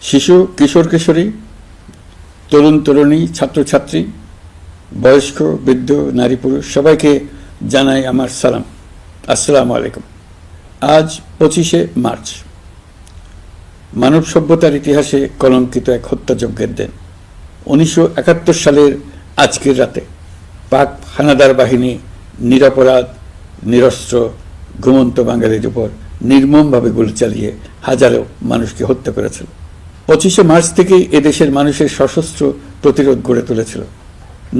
শিশু, কিশোর কিশোরী, তরুণ তরুণী, ছাত্রছাত্রী, বয়স্ক, বৃদ্ধ, নারী পুরুষ সবাইকে জানাই আমার সালাম। আসসালামু আলাইকুম। আজ 25শে মার্চ, মানব সভ্যতার ইতিহাসে কলঙ্কিত এক হত্যাযজ্ঞের দিন। 1971 সালের আজকের রাতে পাক হানাদার বাহিনী নিরপরাধ, নিরস্ত্র, ঘুমন্ত বাঙালির উপর নির্মমভাবে গুলি চালিয়ে হাজারো মানুষকে হত্যা করেছিল। 25শে মার্চ থেকেই এদেশের মানুষের সশস্ত্র প্রতিরোধ গড়ে তুলেছিল।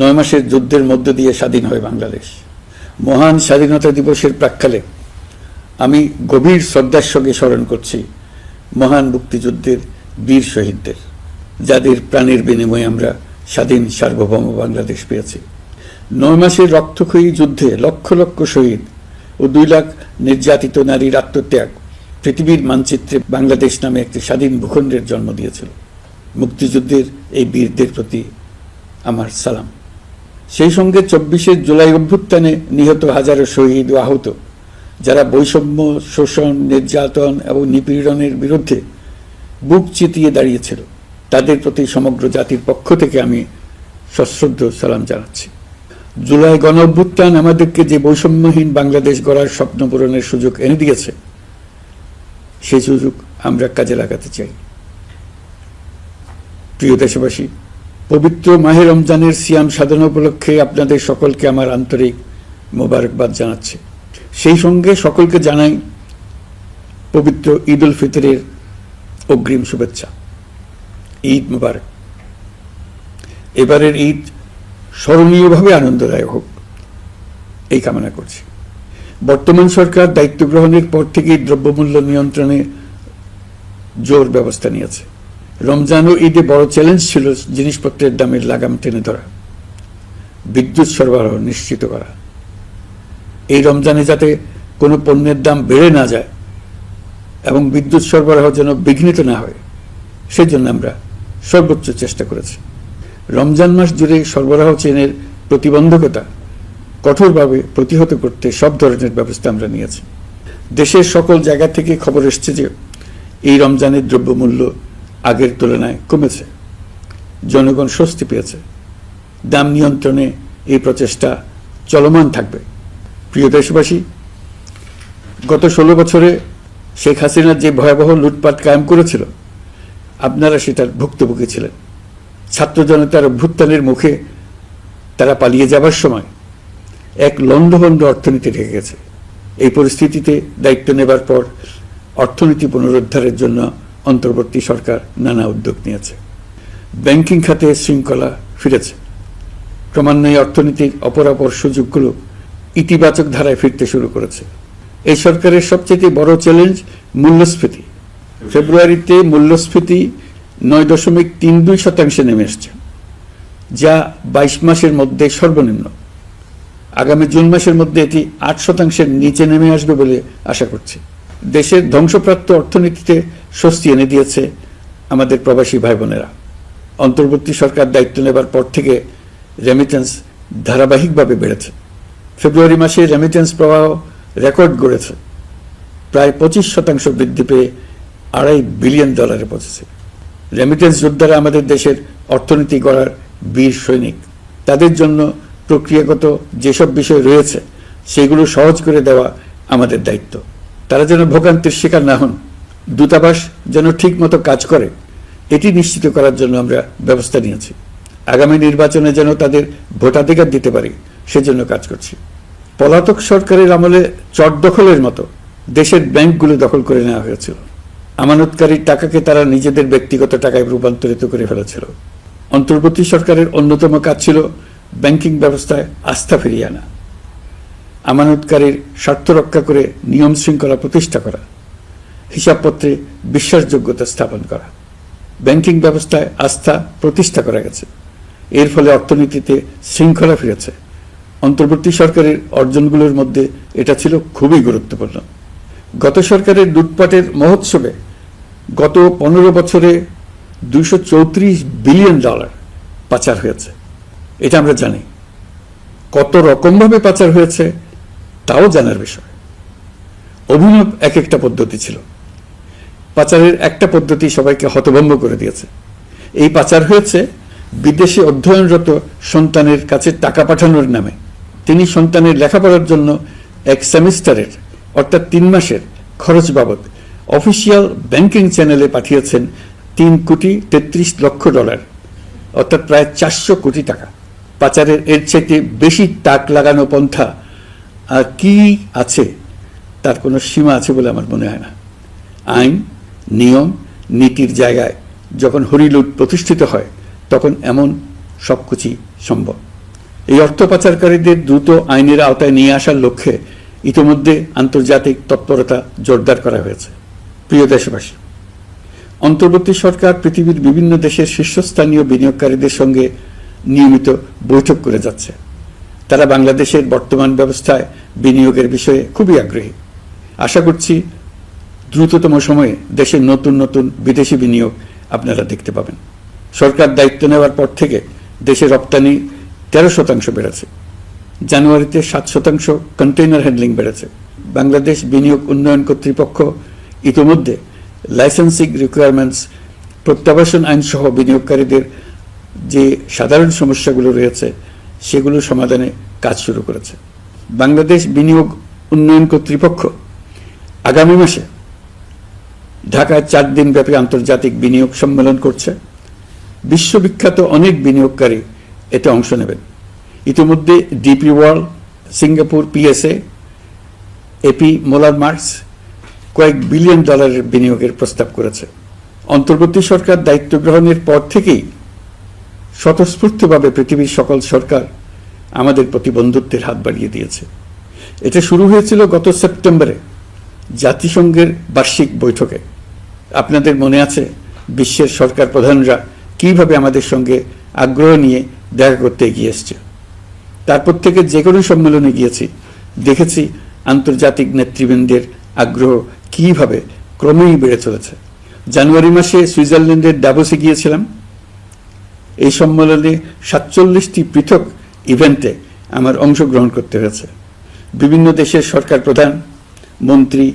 9 মাসের যুদ্ধের মধ্য দিয়ে স্বাধীন হয় বাংলাদেশ। মহান স্বাধীনতা দিবসের প্রাক্কালে আমি গভীর শ্রদ্ধার সঙ্গে স্মরণ করছি মহান মুক্তিযুদ্ধের বীর শহীদদের, যাদের প্রাণের বিনিময়ে আমরা স্বাধীন সার্বভৌম বাংলাদেশ পেয়েছি। 9 মাসের রক্তক্ষয়ী যুদ্ধে লক্ষ লক্ষ শহীদ ও 2 লাখ নির্যাতিত নারীর আত্মত্যাগ পৃথিবীর মানচিত্রে বাংলাদেশ নামে একটি স্বাধীন ভূখণ্ডের জন্ম দিয়েছিল। মুক্তিযুদ্ধের এই বীরদের প্রতি আমার সালাম। সেই সঙ্গে 24শে জুলাই অভ্যুত্থানে নিহত হাজারো শহীদ ও আহত, যারা বৈষম্য, শোষণ, নির্যাতন এবং নিপীড়নের বিরুদ্ধে বুক চিতিয়ে দাঁড়িয়েছিল, তাদের প্রতি সমগ্র জাতির পক্ষ থেকে আমি সশ্রদ্ধ সালাম জানাচ্ছি। জুলাই গণ অভ্যুত্থান আমাদেরকে যে বৈষম্যহীন বাংলাদেশ গড়ার স্বপ্ন পূরণের সুযোগ এনে দিয়েছে, সেই সুযোগ আমরা কাজে লাগাতে চাই। প্রিয় দেশবাসী, পবিত্র মাহে রমজানের সিয়াম সাধনা উপলক্ষে আপনাদের সকলকে আমার আন্তরিক মোবারকবাদ জানাচ্ছি। সেই সঙ্গে সকলকে জানাই পবিত্র ঈদ উল ফিতরের অগ্রিম শুভেচ্ছা। ঈদ মুবারক। এবারের ঈদ স্মরণীয়ভাবে আনন্দদায়ক হোক, এই কামনা করছি। বর্তমান সরকার দায়িত্ব গ্রহণের পর থেকেই দ্রব্যমূল্য নিয়ন্ত্রণে জোর ব্যবস্থা নিয়েছে। রমজান ও ঈদে বড় চ্যালেঞ্জ ছিল জিনিসপত্রের দামের লাগাম টেনে ধরা, বিদ্যুৎ সরবরাহ নিশ্চিত করা। এই রমজানে যাতে কোনো পণ্যের দাম বেড়ে না যায় এবং বিদ্যুৎ সরবরাহ যেন বিঘ্নিত না হয়, সেজন্য আমরা সর্বোচ্চ চেষ্টা করেছি। রমজান মাস জুড়ে সরবরাহ চেনের প্রতিবন্ধকতা কঠোরভাবে প্রতিহত করতে সব ধরনের ব্যবস্থা আমরা নিয়েছি। দেশের সকল জায়গা থেকে খবর এসছে যে এই রমজানের দ্রব্যমূল্য আগের তুলনায় কমেছে, জনগণ স্বস্তি পেয়েছে। দাম নিয়ন্ত্রণে এই প্রচেষ্টা চলমান থাকবে। প্রিয় দেশবাসী, গত 16 বছরে শেখ হাসিনা যে ভয়াবহ লুটপাট কায়েম করেছিল, আপনারা সেটার ভুক্তভোগী ছিলেন। ছাত্র জনতার অভ্যুত্থানের মুখে তারা পালিয়ে যাবার সময় এক লণ্ডভণ্ড অর্থনীতি রেখে গেছে। এই পরিস্থিতিতে দায়িত্ব নেবার পর অর্থনীতি পুনরুদ্ধারের জন্য অন্তর্বর্তী সরকার নানা উদ্যোগ নিয়েছে। ব্যাংকিং খাতে শৃঙ্খলা ফিরেছে। ক্রমান্বয়ে অর্থনীতির অপরাপর সুযোগগুলো ইতিবাচক ধারায় ফিরতে শুরু করেছে। এই সরকারের সবচেয়ে বড় চ্যালেঞ্জ মূল্যস্ফীতি। ফেব্রুয়ারিতে মূল্যস্ফীতি 9.32% নেমে এসছে, যা 22 মাসের মধ্যে সর্বনিম্ন। আগামী জুন মাসের মধ্যে এটি 8%-এর নিচে নেমে আসবে বলে আশা করছি। দেশের ধ্বংসপ্রাপ্ত অর্থনীতিতে স্বস্তি এনে দিয়েছে আমাদের প্রবাসী ভাই বোনেরা। অন্তর্বর্তী সরকার দায়িত্ব নেবার পর থেকে রেমিটেন্স ধারাবাহিকভাবে বেড়েছে। ফেব্রুয়ারি মাসে রেমিটেন্স প্রবাহ রেকর্ড গড়েছে, প্রায় 25% বৃদ্ধি পেয়ে $2.5 বিলিয়ন পৌঁছেছে। রেমিটেন্স যোদ্ধারা আমাদের দেশের অর্থনীতি গড়ার বীর সৈনিক। তাদের জন্য প্রক্রিয়াগত যেসব বিষয় রয়েছে, সেগুলো সহজ করে দেওয়া আমাদের দায়িত্ব। তারা যেন ভোগান্তির শিকার না হন, দূতাবাস যেন ঠিক মতো কাজ করে, এটি নিশ্চিত করার জন্য আমরা ব্যবস্থা নিয়েছি। আগামী নির্বাচনে যেন তাদের ভোটাধিকার দিতে পারি, সেজন্য কাজ করছি। পলাতক সরকারের আমলে চট দখলের মতো দেশের ব্যাংকগুলো দখল করে নেওয়া হয়েছিল। আমানতকারীর টাকাকে তারা নিজেদের ব্যক্তিগত টাকায় রূপান্তরিত করে ফেলেছিল। অন্তর্বর্তী সরকারের অন্যতম কাজ ছিল ব্যাংকিং ব্যবস্থায় আস্থা ফিরিয়ে আনা, আমানতকারীর স্বার্থ রক্ষা করে নিয়ম শৃঙ্খলা প্রতিষ্ঠা করা, হিসাবপত্রে বিশ্বাসযোগ্যতা স্থাপন করা। ব্যাংকিং ব্যবস্থায় আস্থা প্রতিষ্ঠা করা গেছে। এর ফলে অর্থনীতিতে শৃঙ্খলা ফিরেছে। অন্তর্বর্তী সরকারের অর্জনগুলোর মধ্যে এটা ছিল খুবই গুরুত্বপূর্ণ। গত সরকারের লুটপাটের মহোৎসবে গত 15 বছরে $234 বিলিয়ন পাচার হয়েছে। এটা আমরা জানি। কত রকমভাবে পাচার হয়েছে তাও জানার বিষয়। অভিনব এক একটা পদ্ধতি ছিল। পাচারের একটা পদ্ধতি সবাইকে হতভম্ব করে দিয়েছে। এই পাচার হয়েছে বিদেশে অধ্যয়নরত সন্তানের কাছে টাকা পাঠানোর নামে। তিনি সন্তানের লেখাপড়ার জন্য এক সেমিস্টারের অর্থাৎ 3 মাসের খরচ বাবদ অফিসিয়াল ব্যাংকিং চ্যানেলে পাঠিয়েছেন $3,33,00,000, অর্থাৎ প্রায় 400 কোটি টাকা। পাচারের এর চাইতে বেশি তাক লাগানো পন্থা আর কি আছে, তার কোনো সীমা আছে বলে আমার মনে হয় না। আইন, নিয়ম, নীতির জায়গায় যখন হরিলুট প্রতিষ্ঠিত হয় তখন এমন সবকিছুই সম্ভব। এই অর্থ পাচারকারীদের দ্রুত আইনের আওতায় নিয়ে আসার লক্ষ্যে ইতিমধ্যে আন্তর্জাতিক তৎপরতা জোরদার করা হয়েছে। প্রিয় দেশবাসী, অন্তর্বর্তী সরকার পৃথিবীর বিভিন্ন দেশের শীর্ষস্থানীয় বিনিয়োগকারীদের সঙ্গে নিয়মিত বৈঠক করে যাচ্ছে। তারা বাংলাদেশের বর্তমান ব্যবস্থায় বিনিয়োগের বিষয়ে খুবই আগ্রহী। আশা করছি দ্রুততম সময়ে দেশে নতুন নতুন বিদেশি বিনিয়োগ আপনারা দেখতে পাবেন। সরকার দায়িত্ব নেওয়ার পর থেকে দেশে রপ্তানি 13% বেড়েছে। জানুয়ারিতে 7% কন্টেইনার হ্যান্ডলিং বেড়েছে। বাংলাদেশ বিনিয়োগ উন্নয়ন কর্তৃপক্ষ ইতিমধ্যে লাইসেন্সিং রিকোয়ারমেন্টস, প্রত্যাবাসন আইন সহ বিনিয়োগকারীদের যে সাধারণ সমস্যাগুলো রয়েছে সেগুলো সমাধানে কাজ শুরু করেছে। বাংলাদেশ বিনিয়োগ উন্নয়ন কর্তৃপক্ষ আগামী মাসে ঢাকায় 4 দিনব্যাপী আন্তর্জাতিক বিনিয়োগ সম্মেলন করছে। বিশ্ববিখ্যাত অনেক বিনিয়োগকারী এতে অংশ নেবেন। ইতিমধ্যে DP World, Singapore PSA, AP Moller Maersk কয়েক বিলিয়ন ডলারের বিনিয়োগের প্রস্তাব করেছে। অন্তর্বর্তী সরকার দায়িত্ব গ্রহণের পর থেকেই স্বতঃস্ফূর্তভাবে পৃথিবীর সকল সরকার আমাদের প্রতি বন্ধুত্বের হাত বাড়িয়ে দিয়েছে। এটা শুরু হয়েছিল গত সেপ্টেম্বরে জাতিসংঘের বার্ষিক বৈঠকে। আপনাদের মনে আছে বিশ্বের সরকার প্রধানরা কিভাবে আমাদের সঙ্গে আগ্রহ নিয়ে দেখা করতে এগিয়ে এসছে। তারপর থেকে যে কোনো সম্মেলনে গিয়েছি, দেখেছি আন্তর্জাতিক নেতৃবৃন্দের আগ্রহ কিভাবে ক্রমেই বেড়ে চলেছে। জানুয়ারি মাসে সুইজারল্যান্ডের ডাভোসে গিয়েছিলাম। এই সম্মেলনে 47টি পৃথক ইভেন্টে আমার অংশগ্রহণ করতে হয়েছে। বিভিন্ন দেশের সরকার প্রধান, মন্ত্রী,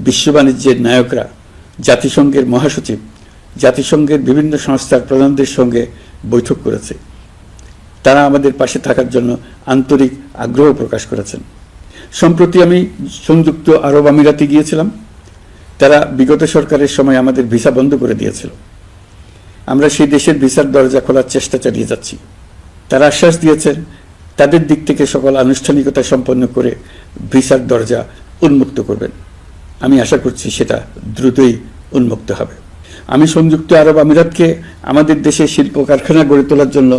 বিশ্ব বাণিজ্যের নায়করা, জাতিসংঘের মহাসচিব, জাতিসংঘের বিভিন্ন সংস্থার প্রধানদের সঙ্গে বৈঠক করেছে। তারা আমাদের পাশে থাকার জন্য আন্তরিক আগ্রহ প্রকাশ করেছেন। সম্প্রতি আমি সংযুক্ত আরব আমিরাতে গিয়েছিলাম। তারা বিগত সরকারের সময় আমাদের ভিসা বন্ধ করে দিয়েছিল। আমরা সেই দেশের ভিসার দরজা খোলার চেষ্টা চালিয়ে যাচ্ছি। তারা আশ্বাস দিয়েছেন তাদের দিক থেকে সকল আনুষ্ঠানিকতা সম্পন্ন করে ভিসার দরজা উন্মুক্ত করবেন। আমি আশা করছি সেটা দ্রুতই উন্মুক্ত হবে। আমি সংযুক্ত আরব আমিরাতকে আমাদের দেশে শিল্প কারখানা গড়ে তোলার জন্য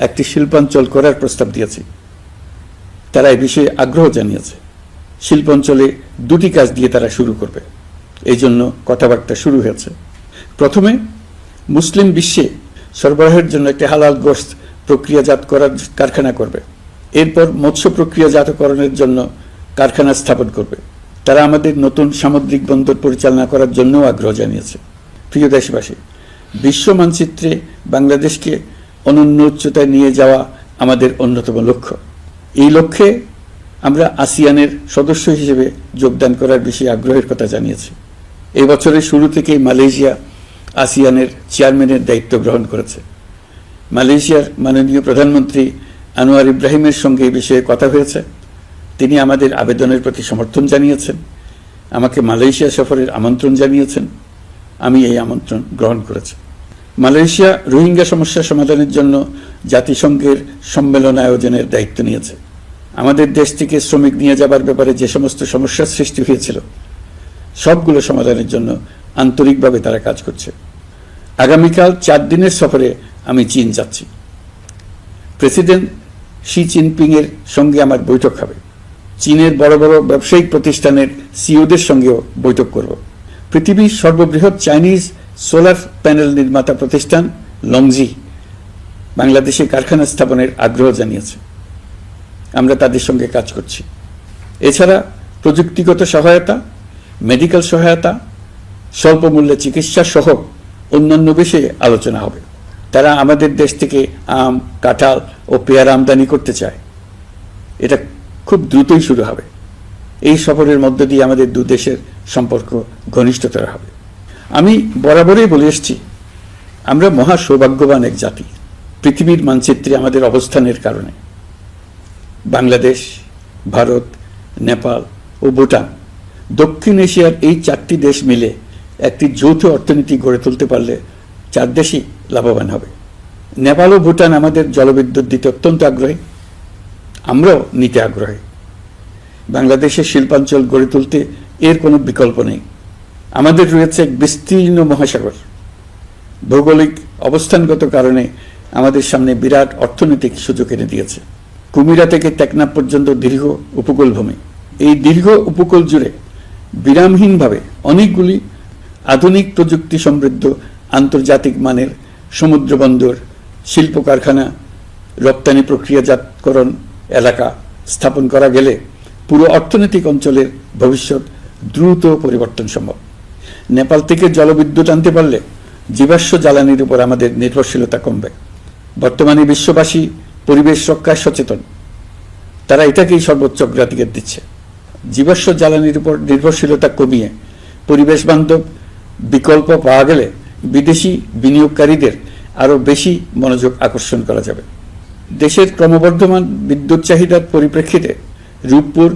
একটি শিল্পাঞ্চল করার প্রস্তাব দিয়েছি। তারা এই বিষয়ে আগ্রহ জানিয়েছে। শিল্পাঞ্চলে 2টি কাজ দিয়ে তারা শুরু করবে, এই জন্য কথাবার্তা শুরু হয়েছে। প্রথমে মুসলিম বিশ্বে সরবরাহের জন্য একটি হালাল গোশত প্রক্রিয়াজাত করার কারখানা করবে। এরপর মৎস্য প্রক্রিয়াজাতকরণের জন্য কারখানা স্থাপন করবে। তারা আমাদের নতুন সামুদ্রিক বন্দর পরিচালনা করার জন্যও আগ্রহ জানিয়েছে। প্রিয় দেশবাসী, বিশ্ব মানচিত্রে বাংলাদেশকে অনন্য উচ্চতায় নিয়ে যাওয়া আমাদের অন্যতম লক্ষ্য। এই লক্ষ্যে আমরা আসিয়ানের সদস্য হিসেবে যোগদান করার বিষয়ে আগ্রহের কথা জানিয়েছি। এই বছরের শুরু থেকেই মালয়েশিয়া আসিয়ানের চেয়ারম্যানের দায়িত্ব গ্রহণ করেছে। মালয়েশিয়ার মাননীয় প্রধানমন্ত্রী আনোয়ার ইব্রাহিমের সঙ্গে এই বিষয়ে কথা হয়েছে। তিনি আমাদের আবেদনের প্রতি সমর্থন জানিয়েছেন, আমাকে মালয়েশিয়া সফরের আমন্ত্রণ জানিয়েছেন। আমি এই আমন্ত্রণ গ্রহণ করেছি। মালয়েশিয়া রোহিঙ্গা সমস্যা সমাধানের জন্য জাতিসংঘের সম্মেলন আয়োজনের দায়িত্ব নিয়েছে। আমাদের দেশ থেকে শ্রমিক নিয়ে যাবার ব্যাপারে যে সমস্ত সমস্যার সৃষ্টি হয়েছিল সবগুলো সমাধানের জন্য আন্তরিকভাবে তারা কাজ করছে। আগামীকাল 4 দিনের সফরে আমি চীন যাচ্ছি। প্রেসিডেন্ট শি জিনপিং এর সঙ্গে আমার বৈঠক হবে। চীনের বড় বড় ব্যবসায়িক প্রতিষ্ঠানের সিইওদের সঙ্গেও বৈঠক করব। পৃথিবীর সর্ববৃহৎ চাইনিজ সোলার প্যানেল নির্মাতা প্রতিষ্ঠান লংজি বাংলাদেশে কারখানা স্থাপনের আগ্রহ জানিয়েছে। আমরা তাদের সঙ্গে কাজ করছি। এছাড়া প্রযুক্তিগত সহায়তা, মেডিকেল সহায়তা, স্বল্প মূল্যে চিকিৎসা সহ অন্যান্য বিষয়ে আলোচনা হবে। তারা আমাদের দেশ থেকে আম, কাঁঠাল ও পেয়ারা আমদানি করতে চায়। এটা খুব দ্রুতই শুরু হবে। এই সফরের মধ্য দিয়ে আমাদের 2 দেশের সম্পর্ক ঘনিষ্ঠতর হবে। আমি বরাবরই বলে এসেছি, আমরা মহা সৌভাগ্যবান এক জাতি পৃথিবীর মানচিত্রে আমাদের অবস্থানের কারণে। বাংলাদেশ, ভারত, নেপাল ও ভুটান, দক্ষিণ এশিয়ার এই 4টি দেশ মিলে একটি যৌথ অর্থনীতি গড়ে তুলতে পারলে 4 দেশই লাভবান হবে। নেপাল ও ভুটান আমাদের জলবিদ্যুৎ দিতে অত্যন্ত আগ্রহী, আমরাও নিতে আগ্রহী। বাংলাদেশের শিল্পাঞ্চল গড়ে তুলতে এর কোনো বিকল্প নেই। আমাদের রয়েছে এক বিস্তীর্ণ মহাসাগর, ভৌগোলিক অবস্থানগত কারণে আমাদের সামনে বিরাট অর্থনৈতিক সুযোগ এনে দিয়েছে। কুমিরা থেকে টেকনাফ পর্যন্ত দীর্ঘ উপকূল ভূমি। এই দীর্ঘ উপকূল জুড়ে বিরামহীনভাবে অনেকগুলি আধুনিক প্রযুক্তি সমৃদ্ধ আন্তর্জাতিক মানের সমুদ্র বন্দর, শিল্প কারখানা, রপ্তানি প্রক্রিয়াজাতকরণ এলাকা স্থাপন করা গেলে পুরো অর্থনৈতিক অঞ্চলের ভবিষ্যৎ দ্রুত পরিবর্তন সম্ভব। নেপাল থেকে জলবিদ্যুৎ আনতে পারলে জীবাশ্ম জ্বালানির উপর আমাদের নির্ভরশীলতা কমবে। বর্তমানে বিশ্ববাসী পরিবেশ রক্ষায় সচেতন, তারা এটাকেই সর্বোচ্চ অগ্রাধিকার দিচ্ছে। জীবাশ্ম জ্বালানির উপর নির্ভরশীলতা কমিয়ে পরিবেশ বান্ধব বিকল্প পাওয়া গেলে বিদেশি বিনিয়োগকারীদের আরও বেশি মনোযোগ আকর্ষণ করা যাবে। দেশের ক্রমবর্ধমান বিদ্যুৎ চাহিদার পরিপ্রেক্ষিতে রূপপুর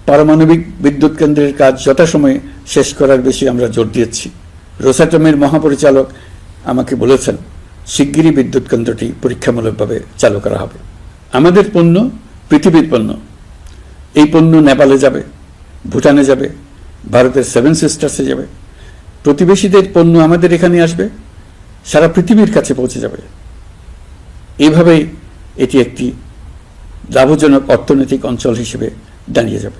পারমাণবিক বিদ্যুৎ কেন্দ্রের কাজ যথাসময়ে শেষ করার বেশি আমরা জোর দিয়েছি। রোসাটমের মহাপরিচালক আমাকে বলেছেন, শিগগিরই বিদ্যুৎ কেন্দ্রটি পরীক্ষামূলকভাবে চালু করা হবে। আমাদের পণ্য পৃথিবীর পণ্য। এই পণ্য নেপালে যাবে, ভুটানে যাবে, ভারতের 7 সিস্টার্সে যাবে। প্রতিবেশীদের পণ্য আমাদের এখানে আসবে, সারা পৃথিবীর কাছে পৌঁছে যাবে। এইভাবেই এটি একটি লাভজনক অর্থনৈতিক অঞ্চল হিসেবে দাঁড়িয়ে যাবে।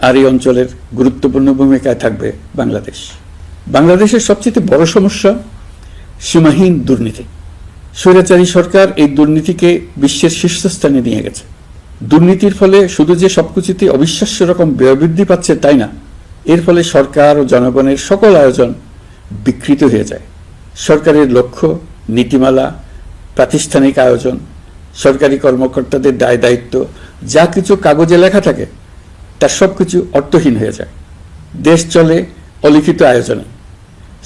আর এই অঞ্চলের গুরুত্বপূর্ণ ভূমিকায় থাকবে বাংলাদেশ। বাংলাদেশের সবচেয়ে বড় সমস্যা সীমাহীন দুর্নীতি। স্বৈরাচারী সরকার এই দুর্নীতিকে বিশ্বের শীর্ষস্থানে নিয়ে গেছে। দুর্নীতির ফলে শুধু যে সবকিছুতে অবিশ্বাস্য রকম ব্যয় বৃদ্ধি পাচ্ছে তাই না, এর ফলে সরকার ও জনগণের সকল আয়োজন বিকৃত হয়ে যায়। সরকারের লক্ষ্য, নীতিমালা, প্রাতিষ্ঠানিক আয়োজন, সরকারি কর্মকর্তাদের দায় দায়িত্ব যা কিছু কাগজে লেখা থাকে তার সব কিছু অর্থহীন হয়ে যায়। দেশ চলে অলিখিত আয়োজনে।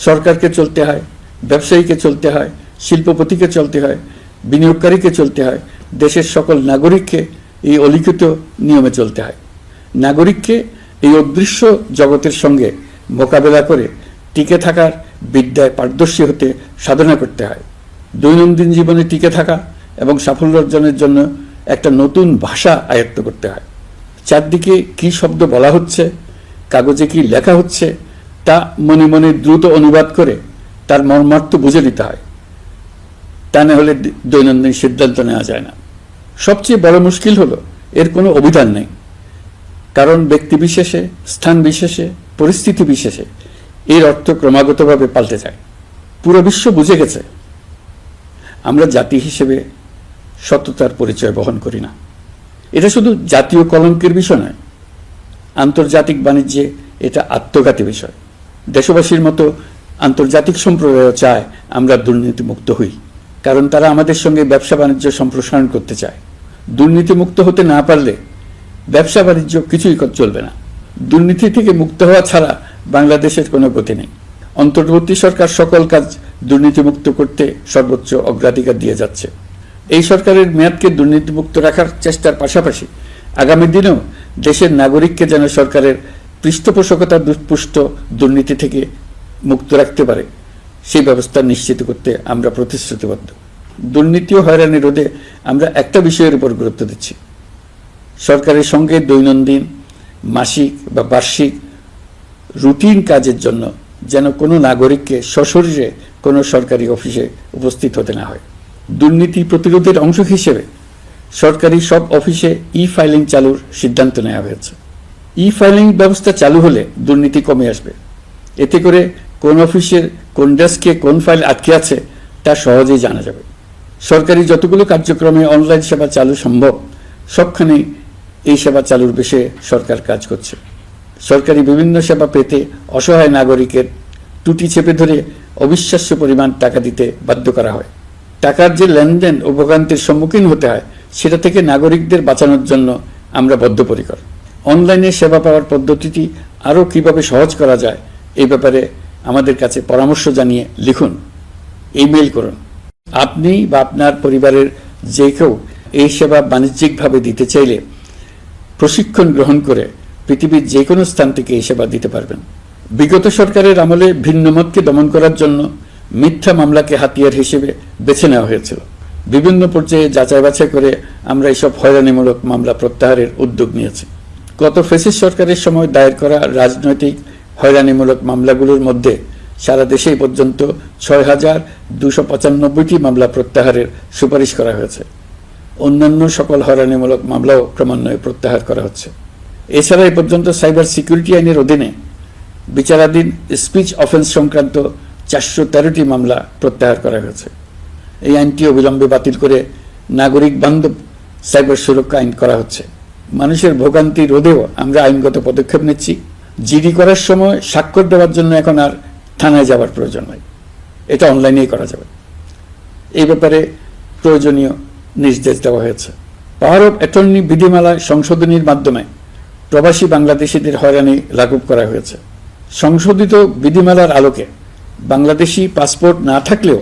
সরকারকে চলতে হয়, ব্যবসায়ীকে চলতে হয়, শিল্পপতিকে চলতে হয়, বিনিয়োগকারীকে চলতে হয়, দেশের সকল নাগরিককে এই অলিখিত নিয়মে চলতে হয়। নাগরিককে এই অদৃশ্য জগতের সঙ্গে মোকাবেলা করে টিকে থাকার বিদ্যায় পারদর্শী হতে সাধনা করতে হয়। দৈনন্দিন জীবনে টিকে থাকা এবং সাফল্য অর্জনের জন্য একটা নতুন ভাষা আয়ত্ত করতে হয়। চারদিকে কি শব্দ বলা হচ্ছে, কাগজে কি লেখা হচ্ছে তা মনে মনে দ্রুত অনুবাদ করে তার মর্মার্থ বুঝে নিতে হয়। তা না হলে দৈনন্দিন সিদ্ধান্ত নেওয়া যায় না। সবচেয়ে বড় মুশকিল হলো এর কোনো অভিধান নেই। কারণ ব্যক্তি বিশেষে, স্থান বিশেষে, পরিস্থিতি বিশেষে এর অর্থ ক্রমাগতভাবে পাল্টে যায়। পুরো বিশ্ব বুঝে গেছে আমরা জাতি হিসেবে সততার পরিচয় বহন করি না। এটা শুধু জাতীয় কলঙ্কের বিষয় নয়, আন্তর্জাতিক বাণিজ্যে এটা আত্মঘাতী বিষয়। দেশবাসীর মতো আন্তর্জাতিক সম্প্রদায় চায় আমরা দুর্নীতিমুক্ত হই, কারণ তারা আমাদের সঙ্গে ব্যবসা বাণিজ্য সম্প্রসারণ করতে চায়। দুর্নীতিমুক্ত হতে না পারলে ব্যবসা বাণিজ্য কিছুই চলবে না। দুর্নীতি থেকে মুক্ত হওয়া ছাড়া বাংলাদেশের কোনো গতি নেই। অন্তর্বর্তী সরকার সকল কাজ দুর্নীতিমুক্ত করতে সর্বোচ্চ অগ্রাধিকার দিয়ে যাচ্ছে। এই সরকারের মেয়াদকে দুর্নীতিমুক্ত রাখার চেষ্টার পাশাপাশি আগামী দিনেও দেশের নাগরিককে যেন সরকারের পৃষ্ঠপোষকতা দুষ্পুষ্ট দুর্নীতি থেকে মুক্ত রাখতে পারে সেই ব্যবস্থা নিশ্চিত করতে আমরা প্রতিশ্রুতিবদ্ধ। দুর্নীতি ও হয়রানি রোধে আমরা একটা বিষয়ের উপর গুরুত্ব দিচ্ছি। সরকারের সঙ্গে দৈনন্দিন, মাসিক বা বার্ষিক রুটিন কাজের জন্য যেন কোনো নাগরিককে সশরীরে কোনো সরকারি অফিসে উপস্থিত হতে না হয়। দুর্নীতি প্রতিরোধের অংশ হিসেবে সরকারি সব অফিসে ই-ফাইলিং চালুর সিদ্ধান্ত নেওয়া হয়েছে। ই-ফাইলিং ব্যবস্থা চালু হলে দুর্নীতি কমে আসবে। এতে করে কোন অফিসের কোন ডেস্কে কোন ফাইল আটকে আছে তা সহজেই জানা যাবে। সরকারি যতগুলো কার্যক্রমে অনলাইন সেবা চালু সম্ভব সবখানেই এই সেবা চালুর বিষয়ে সরকার কাজ করছে। সরকারি বিভিন্ন সেবা পেতে অসহায় নাগরিকের টুটি চেপে ধরে অবিশ্বাস্য পরিমাণ টাকা দিতে বাধ্য করা হয়। টাকার যে লেনদেন ও ভোগান্তির সম্মুখীন হতে হয় সেটা থেকে নাগরিকদের বাঁচানোর জন্য আমরা বদ্ধপরিকর। অনলাইনে সেবা পাওয়ার পদ্ধতিটি আরও কিভাবে সহজ করা যায় এই ব্যাপারে আমাদের কাছে পরামর্শ জানিয়ে লিখুন, ইমেইল করুন। আপনি বা আপনার পরিবারের যে কেউ এই সেবা বাণিজ্যিকভাবে দিতে চাইলে প্রশিক্ষণ গ্রহণ করে পৃথিবীর যে কোনো স্থান থেকে এই সেবা দিতে পারবেন। বিগত সরকারের আমলে ভিন্নমতকে দমন করার জন্য মিথ্যা মামলাকে হাতিয়ার হিসেবে বেছে নেওয়া হয়েছিল। বিভিন্ন পর্যায়ে যাচাই বাছাই করে আমরা এসব হয়রানিমূলক মামলা প্রত্যাহারের উদ্যোগ নিয়েছি। গত ফ্যাসিস্ট সরকারের সময় দায়ের করা রাজনৈতিক হয়রানিমূলক মামলাগুলোর মধ্যে সারা দেশে পর্যন্ত ৬,২৯৫টি মামলা প্রত্যাহারের সুপারিশ করা হয়েছে। অন্যান্য সকল হয়রানিমূলক মামলাও ক্রমান্বয়ে প্রত্যাহার করা হচ্ছে। এছাড়া এ পর্যন্ত সাইবার সিকিউরিটি আইনের অধীনে বিচারাধীন স্পিচ অফেন্স সংক্রান্ত ৪১৩টি মামলা প্রত্যাহার করা হয়েছে। এই আইনটি অবিলম্বে বাতিল করে নাগরিক বান্ধব সাইবার সুরক্ষা আইন করা হচ্ছে। মানুষের ভোগান্তি রোধেও আমরা আইনগত পদক্ষেপ নিচ্ছি। জিডি করার সময় স্বাক্ষর দেওয়ার জন্য এখন আর থানায় যাওয়ার প্রয়োজন নাই, এটা অনলাইনেই করা যাবে। এই ব্যাপারে প্রয়োজনীয় নির্দেশ দেওয়া হয়েছে। পাওয়ার অফ অ্যাটর্নি বিধিমালায় সংশোধনীর মাধ্যমে প্রবাসী বাংলাদেশিদের হয়রানি লাঘব করা হয়েছে। সংশোধিত বিধিমালার আলোকে বাংলাদেশি পাসপোর্ট না থাকলেও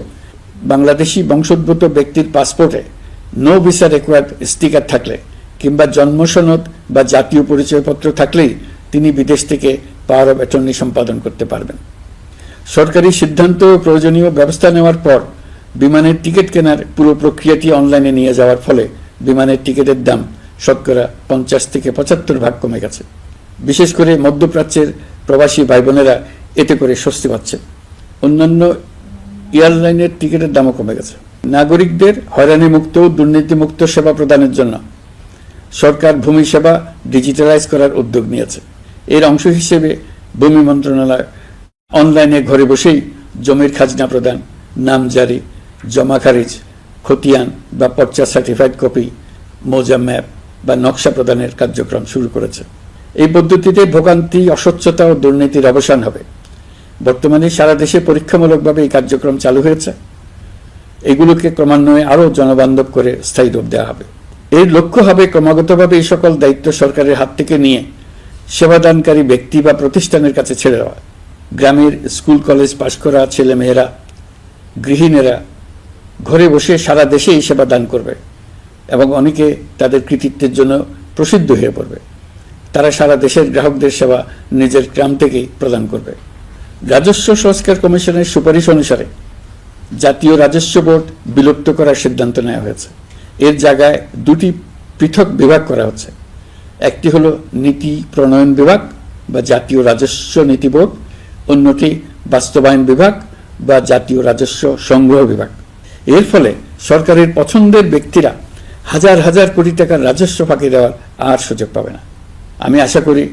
বাংলাদেশি বংশোদ্ভূত ব্যক্তির পাসপোর্টে নো ভিসা রিকোয়ার্ড স্টিকার থাকলে কিংবা জন্ম সনদ বা জাতীয় পরিচয়পত্র থাকলেই তিনি বিদেশ থেকে পাওয়ার অফ অ্যাটর্নি সম্পাদন করতে পারবেন। সরকারি সিদ্ধান্ত ও প্রয়োজনীয় ব্যবস্থা নেওয়ার পর বিমানের টিকিট কেনার পুরো প্রক্রিয়াটি অনলাইনে নিয়ে যাওয়ার ফলে বিমানের টিকিটের দাম শতকরা ৫০ থেকে ৭৫ ভাগ কমে গেছে। বিশেষ করে মধ্যপ্রাচ্যের প্রবাসী ভাই বোনেরা এতে করে স্বস্তি পাচ্ছে। অন্যান্য এয়ারলাইনের টিকিটের দামও কমে গেছে। নাগরিকদের হয়রানিমুক্ত ও দুর্নীতিমুক্ত সেবা প্রদানের জন্য সরকার ভূমি সেবা ডিজিটালাইজ করার উদ্যোগ নিয়েছে। এর অংশ হিসেবে ভূমি মন্ত্রণালয় অনলাইনে ঘরে বসেই জমির খাজনা প্রদান, নামজারি, জমা খারিজ, খতিয়ান বা পর্চা সার্টিফাইড কপি, মৌজা ম্যাপ বা নকশা প্রদানের কার্যক্রম শুরু করেছে। এই পদ্ধতিতে ভোগান্তি, অস্বচ্ছতা ও দুর্নীতির অবসান হবে। বর্তমানে সারা দেশে পরীক্ষামূলকভাবে এই কার্যক্রম চালু হয়েছে। এগুলোকে ক্রমান্বয়ে আরও জনবান্ধব করে স্থায়ী রূপ দেওয়া হবে। এর লক্ষ্য হবে ক্রমাগতভাবে এই সকল দায়িত্ব সরকারের হাত থেকে নিয়ে সেবাদানকারী ব্যক্তি বা প্রতিষ্ঠানের কাছে ছেড়ে দেওয়া। গ্রামের স্কুল কলেজ পাশ করা ছেলেমেয়েরা, গৃহিণীরা ঘরে বসে সারা দেশে এই সেবা দান করবে এবং অনেকে তাদের কৃতিত্বের জন্য প্রসিদ্ধ হয়ে পড়বে। তারা সারা দেশের গ্রাহকদের সেবা নিজের গ্রাম থেকেই প্রদান করবে। রাজস্ব সংস্কার কমিশনের সুপারিশ অনুসারে জাতীয় রাজস্ব বোর্ড বিলুপ্ত করার সিদ্ধান্ত নেওয়া হয়েছে। এর জায়গায় দুটি পৃথক বিভাগ করা হচ্ছে। একটি হলো নীতি প্রণয়ন বিভাগ বা জাতীয় রাজস্ব নীতি বোর্ড, অন্যটি বাস্তবায়ন বিভাগ বা জাতীয় রাজস্ব সংগ্রহ বিভাগ। এর ফলে সরকারের পছন্দের ব্যক্তিরা হাজার হাজার কোটি টাকার রাজস্ব ফাঁকি দেওয়ার আর সুযোগ পাবে না। আমি আশা করি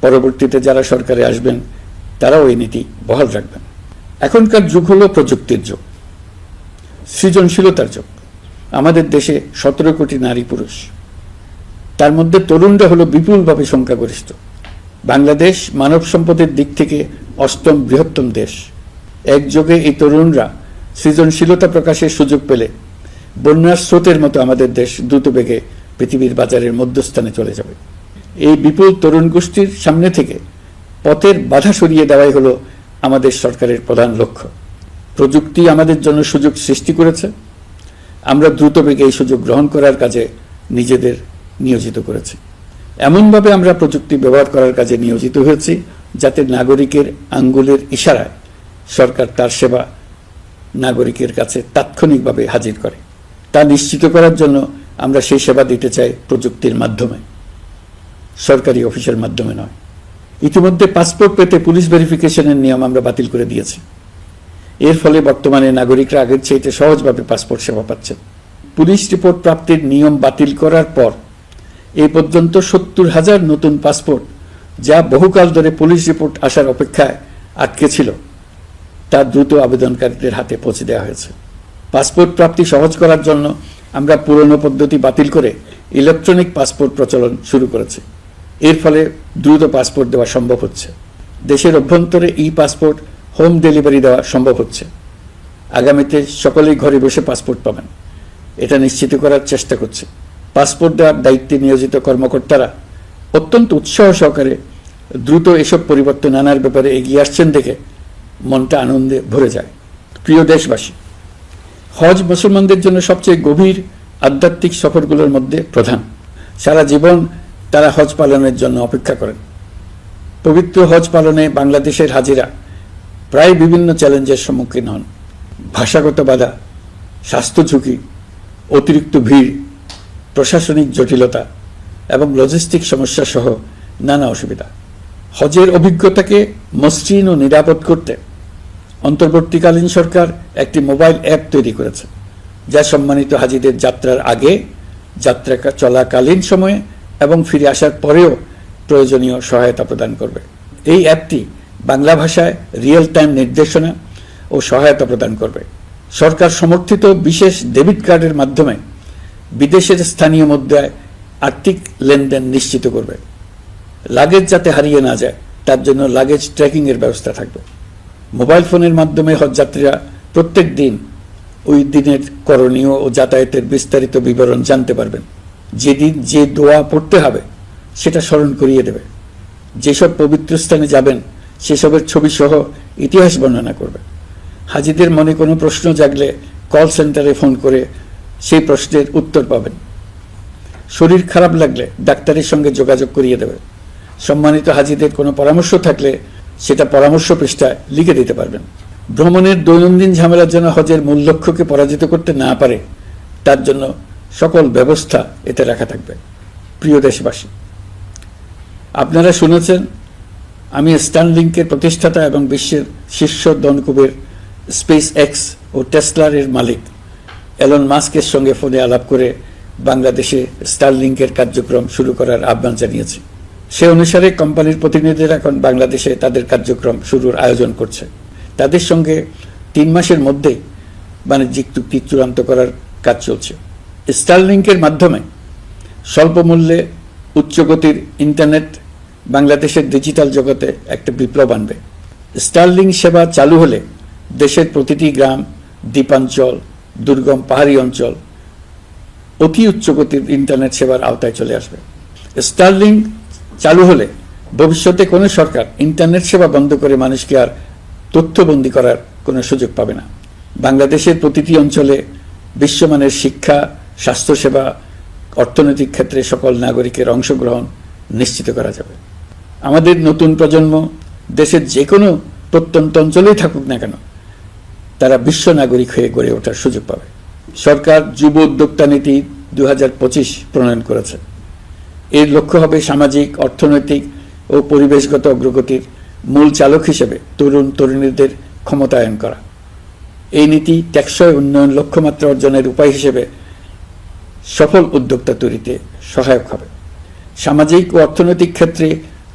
পরবর্তীতে যারা সরকারে আসবেন তারাও এই নীতি বহাল রাখবেন। এখনকার যুগ হলো প্রযুক্তির যুগ, সৃজনশীলতার যুগ। আমাদের দেশে ১৭ কোটি নারী পুরুষ, তার মধ্যে তরুণরা হলো বিপুলভাবে সংখ্যাগরিষ্ঠ। বাংলাদেশ মানব সম্পদের দিক থেকে ৮ম বৃহত্তম দেশ। একযোগে এই তরুণরা সৃজনশীলতা প্রকাশের সুযোগ পেলে বন্যার স্রোতের মতো আমাদের দেশ দ্রুত বেগে পৃথিবীর বাজারের মধ্যস্থানে চলে যাবে। এই বিপুল তরুণ গোষ্ঠীর সামনে থেকে পথের বাধা সরিয়ে দেওয়াই হলো আমাদের সরকারের প্রধান লক্ষ্য। প্রযুক্তি আমাদের জন্য সুযোগ সৃষ্টি করেছে, আমরা দ্রুত বেগে এই সুযোগ গ্রহণ করার কাজে নিজেদের নিয়োজিত করেছি। এমনভাবে আমরা প্রযুক্তি ব্যবহার করার কাজে নিয়োজিত হয়েছি যাতে নাগরিকের আঙ্গুলের ইশারায় সরকার তার সেবা নাগরিকের কাছে তাৎক্ষণিকভাবে হাজির করে। তা নিশ্চিত করার জন্য আমরা সেই সেবা দিতে চাই প্রযুক্তির মাধ্যমে, সরকারি অফিসের মাধ্যমে নয়। ইতিমধ্যে পাসপোর্ট পেতে পুলিশ ভেরিফিকেশনের নিয়ম আমরা বাতিল করে দিয়েছি। এর ফলে বর্তমানে নাগরিকরা আগের চাইতে সহজভাবে পাসপোর্ট সেবা পাচ্ছেন। পুলিশ রিপোর্ট প্রাপ্তির নিয়ম বাতিল করার পর এই পর্যন্ত ৭০,০০০ নতুন পাসপোর্ট, যা বহুকাল ধরে পুলিশ রিপোর্ট আসার অপেক্ষায় আটকে ছিল, তা দ্রুত আবেদনকারীদের হাতে পৌঁছে দেওয়া হয়েছে। পাসপোর্ট প্রাপ্তি সহজ করার জন্য আমরা পুরনো পদ্ধতি বাতিল করে ইলেকট্রনিক পাসপোর্ট প্রচলন শুরু করেছি। এর ফলে দ্রুত পাসপোর্ট দেওয়া সম্ভব হচ্ছে। দেশের অভ্যন্তরে ই পাসপোর্ট হোম ডেলিভারি দেওয়া সম্ভব হচ্ছে। আগামীতে সকলেই ঘরে বসে পাসপোর্ট পাবেন, এটা নিশ্চিত করার চেষ্টা করছে। পাসপোর্ট দেওয়ার দায়িত্বে নিয়োজিত কর্মকর্তারা অত্যন্ত উৎসাহ সহকারে দ্রুত এসব পরিবর্তন আনার ব্যাপারে এগিয়ে আসছেন দেখে মনটা আনন্দে ভরে যায়। প্রিয় দেশবাসী, হজ মুসলমানদের জন্য সবচেয়ে গভীর আধ্যাত্মিক সফরগুলোর মধ্যে প্রধান। সারা জীবন তারা হজ পালনের জন্য অপেক্ষা করেন। পবিত্র হজ পালনে বাংলাদেশের হাজিরা প্রায় বিভিন্ন চ্যালেঞ্জের সম্মুখীন হন। ভাষাগত বাধা, স্বাস্থ্য ঝুঁকি, অতিরিক্ত ভিড়, প্রশাসনিক জটিলতা এবং লজিস্টিক সমস্যা সহ নানা অসুবিধা। হজের অভিজ্ঞতাকে মসৃণ ও নিরাপদ করতে অন্তর্বর্তীকালীন সরকার একটি মোবাইল অ্যাপ তৈরি করেছে, যা সম্মানিত হাজিদের যাত্রার আগে, যাত্রা চলাকালীন সময়ে এবং ফিরে আসার পরেও প্রয়োজনীয় সহায়তা প্রদান করবে। এই অ্যাপটি বাংলা ভাষায় রিয়েল টাইম নির্দেশনা ও সহায়তা প্রদান করবে। সরকার সমর্থিত বিশেষ ডেবিট কার্ডের মাধ্যমে বিদেশের স্থানীয় মুদ্রায় আর্থিক লেনদেন নিশ্চিত করবে। লাগেজ যাতে হারিয়ে না যায় তার জন্য লাগেজ ট্র্যাকিংয়ের ব্যবস্থা থাকবে। মোবাইল ফোনের মাধ্যমে হজযাত্রীরা প্রত্যেক দিন ওই দিনের করণীয় ও যাতায়াতের বিস্তারিত বিবরণ জানতে পারবেন। যেদিন যে দোয়া পড়তে হবে সেটা স্মরণ করিয়ে দেবে। যেসব পবিত্র স্থানে যাবেন সেসবের ছবি সহ ইতিহাস বর্ণনা করবে। হাজিদের মনে কোনো প্রশ্ন জাগলে কল সেন্টারে ফোন করে সেই প্রশ্নের উত্তর পাবেন। শরীর খারাপ লাগলে ডাক্তারের সঙ্গে যোগাযোগ করিয়ে দেবে। সম্মানিত হাজিদের কোনো পরামর্শ থাকলে সেটা পরামর্শ পৃষ্ঠায় লিখে দিতে পারবেন। ভ্রমণের দৈনন্দিন ঝামেলার জন্য হজের মূল লক্ষ্যকে পরাজিত করতে না পারে তার জন্য সকল ব্যবস্থা এতে রাখা থাকবে। প্রিয় দেশবাসী, আপনারা শুনেছেন আমি স্টারলিংকের প্রতিষ্ঠাতা এবং বিশ্বের শীর্ষ ধনকুবের স্পেস এক্স ও টেসলার এর মালিক এলন মাস্কের সঙ্গে ফোনে আলাপ করে বাংলাদেশে স্টারলিংকের কার্যক্রম শুরু করার আহ্বান জানিয়েছি। সে অনুসারে কোম্পানির প্রতিনিধিরা এখন বাংলাদেশে তাদের কার্যক্রম শুরুর আয়োজন করছে। তাদের সঙ্গে 3 মাসের মধ্যেই বাণিজ্যিক চুক্তি চূড়ান্ত করার কাজ চলছে। স্টারলিংকের মাধ্যমে স্বল্প মূল্যে উচ্চগতির ইন্টারনেট বাংলাদেশের ডিজিটাল জগতে একটা বিপ্লব আনবে। স্টারলিং সেবা চালু হলে দেশের প্রতিটি গ্রাম, দ্বীপাঞ্চল, দুর্গম পাহাড়ি অঞ্চল অতি উচ্চগতির ইন্টারনেট সেবার আওতায় চলে আসবে। স্টারলিং চালু হলে ভবিষ্যতে কোনো সরকার ইন্টারনেট সেবা বন্ধ করে মানুষকে আর তথ্যবন্দী করার কোনো সুযোগ পাবে না। বাংলাদেশের প্রতিটি অঞ্চলে বিশ্বমানের শিক্ষা, স্বাস্থ্যসেবা, অর্থনৈতিক ক্ষেত্রে সকল নাগরিকের অংশগ্রহণ নিশ্চিত করা যাবে। আমাদের নতুন প্রজন্ম দেশের যে কোনো প্রত্যন্ত অঞ্চলেই থাকুক না কেন তারা বিশ্ব নাগরিক হয়ে গড়ে ওঠার সুযোগ পাবে। সরকার যুব উদ্যোক্তা নীতি 2025 প্রণয়ন করেছে। এর লক্ষ্য হবে সামাজিক, অর্থনৈতিক ও পরিবেশগত অগ্রগতির মূল চালক হিসেবে তরুণ তরুণীদের ক্ষমতায়ন করা। এই নীতি টেকসই উন্নয়ন লক্ষ্যমাত্রা অর্জনের উপায় হিসেবে সফল উদ্যোক্তা তৈরিতে সহায়ক হবে। সামাজিক ও অর্থনৈতিক ক্ষেত্রে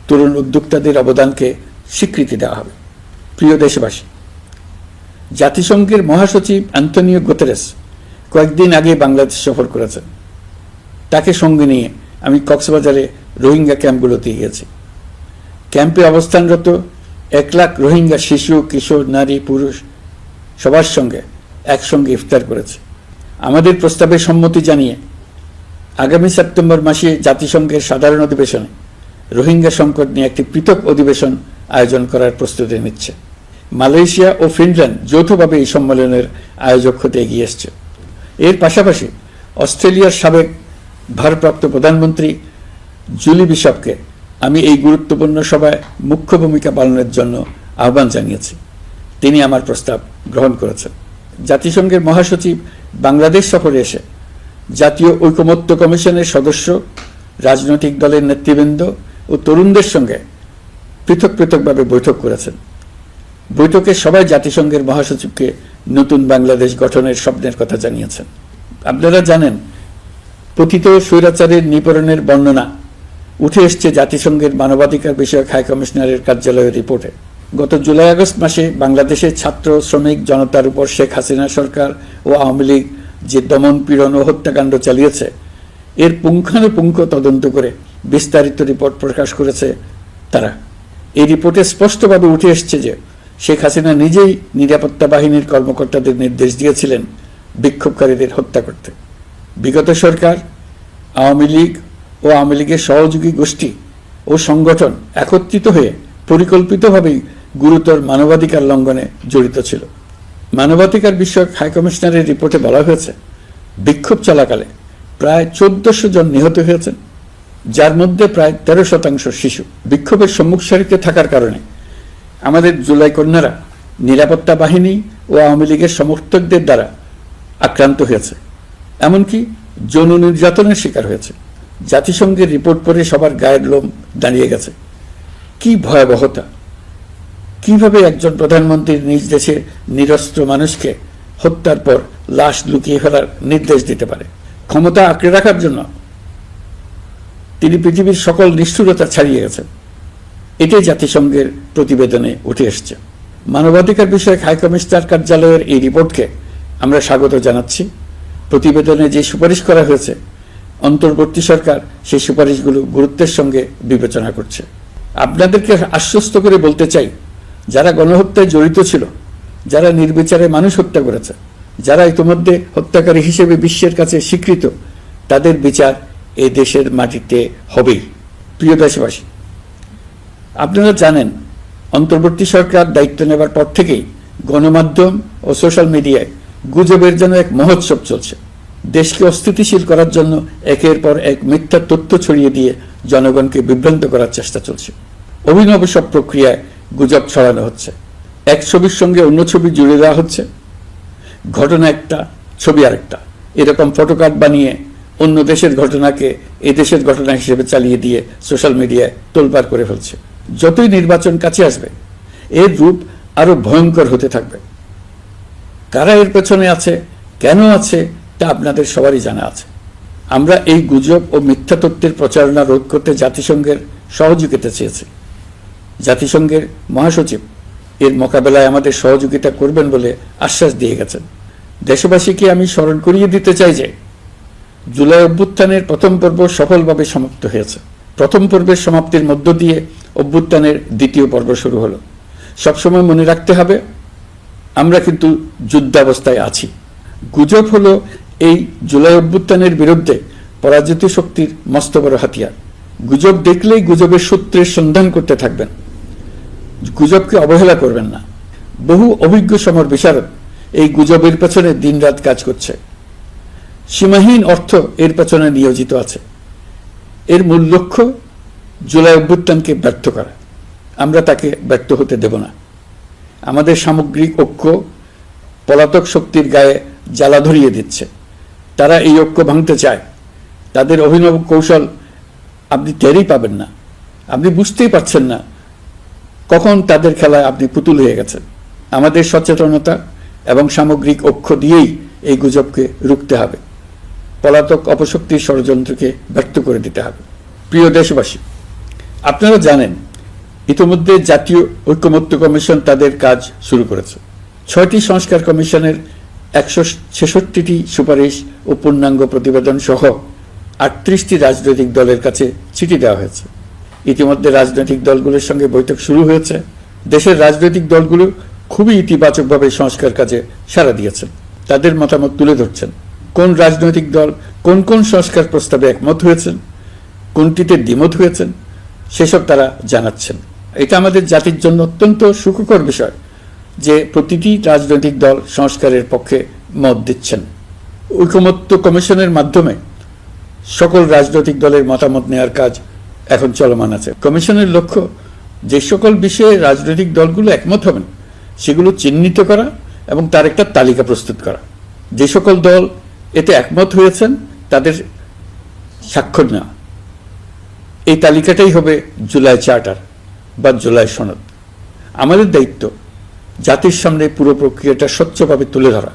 তরুণ উদ্যোক্তাদের অবদানকে স্বীকৃতি দেওয়া হবে। প্রিয় দেশবাসী, জাতিসংঘের মহাসচিব অ্যান্টনিও গুতেরেস কয়েকদিন আগে বাংলাদেশ সফর করেছেন। তাকে সঙ্গে নিয়ে আমি কক্সবাজারে রোহিঙ্গা ক্যাম্পগুলোতে গিয়েছি। ক্যাম্পে অবস্থানরত 1 লাখ রোহিঙ্গা শিশু, কিশোর, নারী, পুরুষ সবার সঙ্গে একসঙ্গে ইফতার করেছে। আমাদের প্রস্তাবে সম্মতি জানিয়ে আগামী সেপ্টেম্বর মাসে জাতিসংঘের সাধারণ অধিবেশনে রোহিঙ্গা সংকট নিয়ে একটি পৃথক অধিবেশন আয়োজন করার প্রস্তুতি নিচ্ছে। মালয়েশিয়া ও ফিনল্যান্ড যৌথভাবে এই সম্মেলনের আয়োজক হতে এগিয়ে এসছে। এর পাশাপাশি অস্ট্রেলিয়ার সাবেক ভারপ্রাপ্ত প্রধানমন্ত্রী জুলি বিশপকে আমি এই গুরুত্বপূর্ণ সভায় মুখ্য ভূমিকা পালনের জন্য আহ্বান জানিয়েছি। তিনি আমার প্রস্তাব গ্রহণ করেছেন। জাতিসংঘের মহাসচিব বাংলাদেশ সফরে এসে জাতীয় ঐকমত্য কমিশনের সদস্য, রাজনৈতিক দলের নেতৃবৃন্দ ও তরুণদের সঙ্গে পৃথক পৃথকভাবে বৈঠক করেছেন। বৈঠকে সবাই জাতিসংঘের মহাসচিবকে নতুন বাংলাদেশ গঠনের স্বপ্নের কথা জানিয়েছেন। আপনারা জানেন, পতিত স্বৈরাচারের নিপীড়নের বর্ণনা উঠে এসছে জাতিসংঘের মানবাধিকার বিষয়ক হাই কমিশনারের কার্যালয়ের রিপোর্টে। গত জুলাই-আগস্ট মাসে বাংলাদেশের ছাত্র, শ্রমিক জনতার উপর শেখ হাসিনা সরকার ও আওয়ামী লীগ যে দমন, পীড়ন ও হত্যাকাণ্ড চালিয়েছে এর পুঙ্খানুপুঙ্খ তদন্ত করে বিস্তারিত রিপোর্ট প্রকাশ করেছে তারা। এই রিপোর্টে স্পষ্টভাবে উঠে এসছে যে শেখ হাসিনা নিজেই নিরাপত্তা বাহিনীর কর্মকর্তাদের নির্দেশ দিয়েছিলেন বিক্ষোভকারীদের হত্যা করতে। বিগত সরকার, আওয়ামী লীগ ও আওয়ামী লীগের সহযোগী গোষ্ঠী ও সংগঠন একত্রিত হয়ে পরিকল্পিতভাবেই গুরুতর মানবাধিকার লঙ্ঘনে জড়িত ছিল। মানবাধিকার বিষয়ক হাইকমিশনারের রিপোর্টে বলা হয়েছে, বিক্ষোভ চলাকালে প্রায় 1400 জন নিহত হয়েছেন, যার মধ্যে প্রায় 13% শিশু। বিক্ষোভের সম্মুখ সারিতে থাকার কারণে আমাদের জুলাই কন্যারা নিরাপত্তা বাহিনী ও আওয়ামী লীগের সমর্থকদের দ্বারা আক্রান্ত হয়েছে, এমনকি যৌন নির্যাতনের শিকার হয়েছে। জাতিসংঘের রিপোর্ট পড়ে সবার গায়ের লোম দাঁড়িয়ে গেছে। কি ভয়াবহতা! কিভাবে একজন প্রধানমন্ত্রী নিজ দেশে নিরস্ত্র মানুষকে হত্যার পর লাশ লুকিয়ে ফেলার নির্দেশ দিতে পারে? ক্ষমতা আঁকড়ে রাখার জন্য তিনি পৃথিবীর সকল নিষ্ঠুরতা ছাড়িয়ে গেছেন। এটাই জাতিসংঘের প্রতিবেদনে উঠে এসছে। মানবাধিকার বিষয়ক হাইকমিশনার কার্যালয়ের এই রিপোর্টকে আমরা স্বাগত জানাচ্ছি। প্রতিবেদনে যে সুপারিশ করা হয়েছে, অন্তর্বর্তী সরকার সেই সুপারিশগুলো গুরুত্বের সঙ্গে বিবেচনা করছে। আপনাদেরকে আশ্বস্ত করে বলতে চাই, যারা গণহত্যায় জড়িত ছিল, যারা নির্বিচারে মানুষ হত্যা করেছে, যারা ইতিমধ্যে হত্যাকারী হিসেবে বিশ্বের কাছে স্বীকৃত, তাদের বিচার এই দেশের মাটিতে হবেই। প্রিয় দেশবাসী, আপনারা জানেন, অন্তর্বর্তী সরকার দায়িত্ব নেবার পর থেকেই গণমাধ্যম ও সোশ্যাল মিডিয়ায় গুজবের জন্য এক মহোৎসব চলছে। দেশকে অস্থিতিশীল করার জন্য একের পর এক মিথ্যা তথ্য ছড়িয়ে দিয়ে জনগণকে বিভ্রান্ত করার চেষ্টা চলছে। অভিনব সব প্রক্রিয়ায় গুজব ছড়ানো হচ্ছে। এক ছবির সঙ্গে অন্য ছবি জুড়ে দেওয়া হচ্ছে, ঘটনা একটা, ছবি আরেকটা। এরকম ফটোকার্ড বানিয়ে অন্য দেশের ঘটনাকে এ দেশের ঘটনা হিসেবে চালিয়ে দিয়ে সোশ্যাল মিডিয়ায় তোলপাড় করে ফেলছে। যতই নির্বাচন কাছে আসবে, এর রূপ আরো ভয়ঙ্কর হতে থাকবে। কারা এর পেছনে আছে, কেন আছে, তা আপনাদের সবারই জানা আছে। আমরা এই গুজব ও মিথ্যা তথ্যের প্রচারণা রোধ করতে জাতিসংঘের সহযোগিতা চেয়েছি। জাতিসংঘের মহাসচিব এর মোকাবেলায় আমাদের সহযোগিতা করবেন বলে আশ্বাস দিয়ে গেছেন। দেশবাসীকে আমি স্মরণ করিয়ে দিতে চাই যে, জুলাই অভ্যুত্থানের প্রথম পর্ব সফলভাবে সমাপ্ত হয়েছে। প্রথম পর্বের সমাপ্তির মধ্য দিয়ে অভ্যুত্থানের দ্বিতীয় পর্ব শুরু হলো। সবসময় মনে রাখতে হবে, আমরা কিন্তু যুদ্ধাবস্থায় আছি। গুজব হলো এই জুলাই অভ্যুত্থানের বিরুদ্ধে পরাজিত শক্তির মস্ত বড় হাতিয়ার। গুজব দেখলেই গুজবের সূত্রের সন্ধান করতে থাকবেন, গুজবকে অবহেলা করবেন না। বহু অভিজ্ঞ সমর বিশারদ এই গুজবের পেছনে দিনরাত কাজ করছে। সীমাহীন অর্থ এর পেছনে নিয়োজিত আছে। এর মূল লক্ষ্য জুলাই অভ্যুত্থানকে ব্যর্থ করা। আমরা তাকে ব্যর্থ হতে দেব না। আমাদের সামগ্রিক ঐক্য পলাতক শক্তির গায়ে জ্বালা ধরিয়ে দিচ্ছে। তারা এই ঐক্য ভাঙতে চায়। তাদের অভিনব কৌশল আপনি টেরই পাবেন না, আপনি বুঝতেই পারছেন না কখন তাদের খেলায় আপনি পুতুল হয়ে গেছেন। আমাদের সচেতনতা এবং সামগ্রিক ঐক্য দিয়েই এই গুজবকে রুখতে হবে, পলাতক অপশক্তির ষড়যন্ত্রকে ব্যর্থ করে দিতে হবে। প্রিয় দেশবাসী, আপনারা জানেন, ইতিমধ্যে জাতীয় ঐকমত্য কমিশন তাদের কাজ শুরু করেছে। 6টি সংস্কার কমিশনের 166টি সুপারিশ ও পূর্ণাঙ্গ প্রতিবেদন সহ 38টি রাজনৈতিক দলের কাছে চিঠি দেওয়া হয়েছে। ইতিমধ্যে রাজনৈতিক দলগুলোর সঙ্গে বৈঠক শুরু হয়েছে। দেশের রাজনৈতিক দলগুলো খুবই ইতিবাচকভাবে সংস্কার কাজে সাড়া দিয়েছেন, তাদের মতামত তুলে ধরছেন। কোন রাজনৈতিক দল কোন কোন সংস্কার প্রস্তাবে একমত হয়েছেন, কোনটিতে দ্বিমত হয়েছেন, সেসব তারা জানাচ্ছেন। এটা আমাদের জাতির জন্য অত্যন্ত সুখকর বিষয় যে প্রতিটি রাজনৈতিক দল সংস্কারের পক্ষে মত দিচ্ছেন। ঐকমত্য কমিশনের মাধ্যমে সকল রাজনৈতিক দলের মতামত নেওয়ার কাজ এখন চলমান আছে। কমিশনের লক্ষ্য যে সকল বিষয়ে রাজনৈতিক দলগুলো একমত হবেন সেগুলো চিহ্নিত করা এবং তার একটা তালিকা প্রস্তুত করা। যে সকল দল এতে একমত হয়েছেন তাদের স্বাক্ষর নেওয়া। এই তালিকাটাই হবে জুলাই চার্টার বা জুলাই সনদ। আমাদের দায়িত্ব জাতির সামনে পুরো প্রক্রিয়াটা স্বচ্ছভাবে তুলে ধরা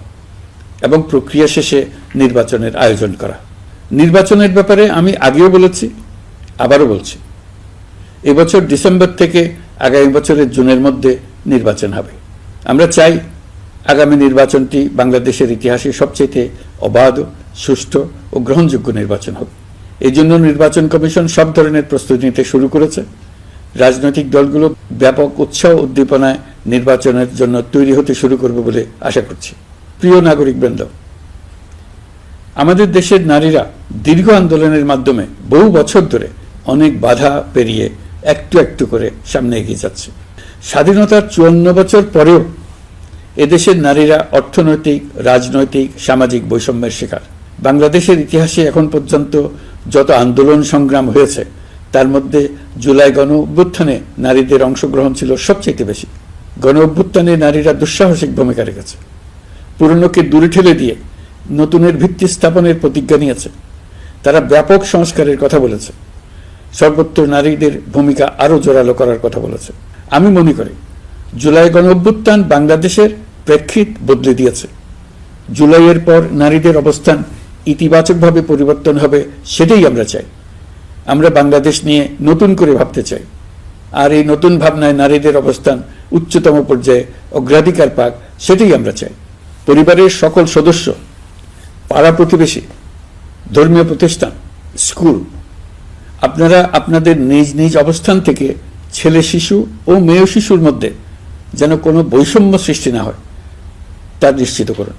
এবং প্রক্রিয়া শেষে নির্বাচনের আয়োজন করা। নির্বাচনের ব্যাপারে আমি আগেও বলেছি, আবারও বলছি, এবছর ডিসেম্বর থেকে আগামী বছরের জুনের মধ্যে নির্বাচন হবে। আমরা চাই আগামী নির্বাচনটি বাংলাদেশের ইতিহাসে সবচেয়ে অবাধ, সুষ্ঠু ও গ্রহণযোগ্য নির্বাচন হবে। এই জন্য নির্বাচন কমিশন সব ধরনের প্রস্তুতি নিতে শুরু করেছে। রাজনৈতিক দলগুলো ব্যাপক উৎসাহ উদ্দীপনায় নির্বাচনের জন্য তৈরি হতে শুরু করবে বলে আশা করছি। প্রিয় নাগরিকবৃন্দ, আমাদের দেশের নারীরা দীর্ঘ আন্দোলনের মাধ্যমে বহু বছর ধরে অনেক বাধা পেরিয়ে একটু একটু করে সামনে এগিয়ে যাচ্ছে। স্বাধীনতার 54 বছর পরেও এদেশের নারীরা অর্থনৈতিক, রাজনৈতিক, সামাজিক বৈষম্যের শিকার। বাংলাদেশের ইতিহাসে এখন পর্যন্ত যত আন্দোলন সংগ্রাম হয়েছে তার মধ্যে জুলাই গণ অভ্যুত্থানে নারীদের অংশগ্রহণ ছিল সবচেয়ে বেশি। গণ অভ্যুত্থানে নারীরা দুঃসাহসিক ভূমিকা রেখেছে, পুরনোকে দূরে ঠেলে দিয়ে নতুনের ভিত্তি স্থাপনের প্রতিজ্ঞা নিয়েছে। তারা ব্যাপক সংস্কারের কথা বলেছে, সর্বত্র নারীদের ভূমিকা আরও জোরালো করার কথা বলেছে। আমি মনে করি জুলাই গণ অভ্যুত্থান বাংলাদেশের প্রেক্ষিত বদলে দিয়েছে। জুলাইয়ের পর নারীদের অবস্থান ইতিবাচকভাবে পরিবর্তন হবে, সেটাই আমরা চাই। আমরা বাংলাদেশ নিয়ে নতুন করে ভাবতে চাই, আর এই নতুন ভাবনায় নারীদের অবস্থান উচ্চতম পর্যায়ে অগ্রাধিকার পাক, সেটাই আমরা চাই। পরিবারের সকল সদস্য, পাড়া প্রতিবেশী, ধর্মীয় প্রতিষ্ঠান, স্কুল, আপনারা আপনাদের নিজ নিজ অবস্থান থেকে ছেলে শিশু ও মেয়ে শিশুর মধ্যে যেন কোনো বৈষম্য সৃষ্টি না হয় তা নিশ্চিত করুন।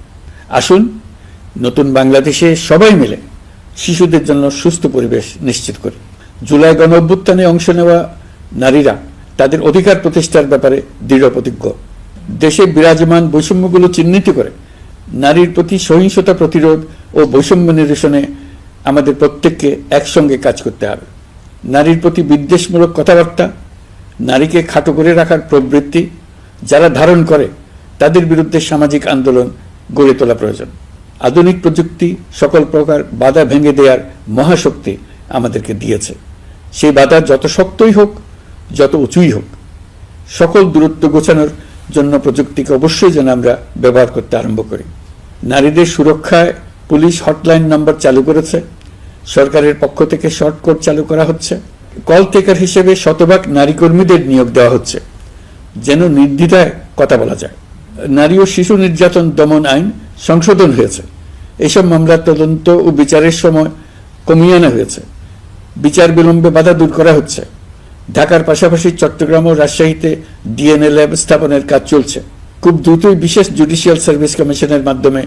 আসুন নতুন বাংলাদেশে সবাই মিলে শিশুদের জন্য সুস্থ পরিবেশ নিশ্চিত করি। জুলাই গণ অভ্যুত্থানে অংশ নেওয়া নারীরা তাদের অধিকার প্রতিষ্ঠার ব্যাপারে দৃঢ় প্রতিজ্ঞ। দেশে বিরাজমান বৈষম্যগুলো চিহ্নিত করে নারীর প্রতি সহিংসতা প্রতিরোধ ও বৈষম্য নিরসনে আমাদের প্রত্যেককে একসঙ্গে কাজ করতে হবে। নারীর প্রতি বিদ্বেষমূলক কথাবার্তা, নারীকে খাটো করে রাখার প্রবৃত্তি যারা ধারণ করে তাদের বিরুদ্ধে সামাজিক আন্দোলন গড়ে তোলা প্রয়োজন। আধুনিক প্রযুক্তি সকল প্রকার বাধা ভেঙে দেওয়ার মহাশক্তি আমাদেরকে দিয়েছে। সেই বাধা যত শক্তই হোক, যত উঁচুই হোক, সকল দূরত্ব গোছানোর জন্য প্রযুক্তিকে অবশ্যই যেন আমরা ব্যবহার করতে আরম্ভ করি। নারীদের সুরক্ষায় পুলিশ হটলাইন নাম্বার চালু করেছে, সরকারের পক্ষ থেকে শর্ট কোড চালু করা হচ্ছে, কল টেকার হিসেবে শতভাগ নারী কর্মীদের নিয়োগ দেওয়া হচ্ছে যেন নির্দ্বিধায় কথা বলা যায়। নারী ও শিশু নির্যাতন দমন আইন সংশোধন হয়েছে, এসব মামলার তদন্ত ও বিচারের সময় কমিয়ে আনা হয়েছে, বিচার বিলম্বে বাধা দূর করা হচ্ছে। ঢাকার পাশাপাশি চট্টগ্রাম ও রাজশাহীতে ডিএনএ ল্যাব স্থাপনের কাজ চলছে। খুব দ্রুতই বিশেষ জুডিশিয়াল সার্ভিস কমিশনের মাধ্যমে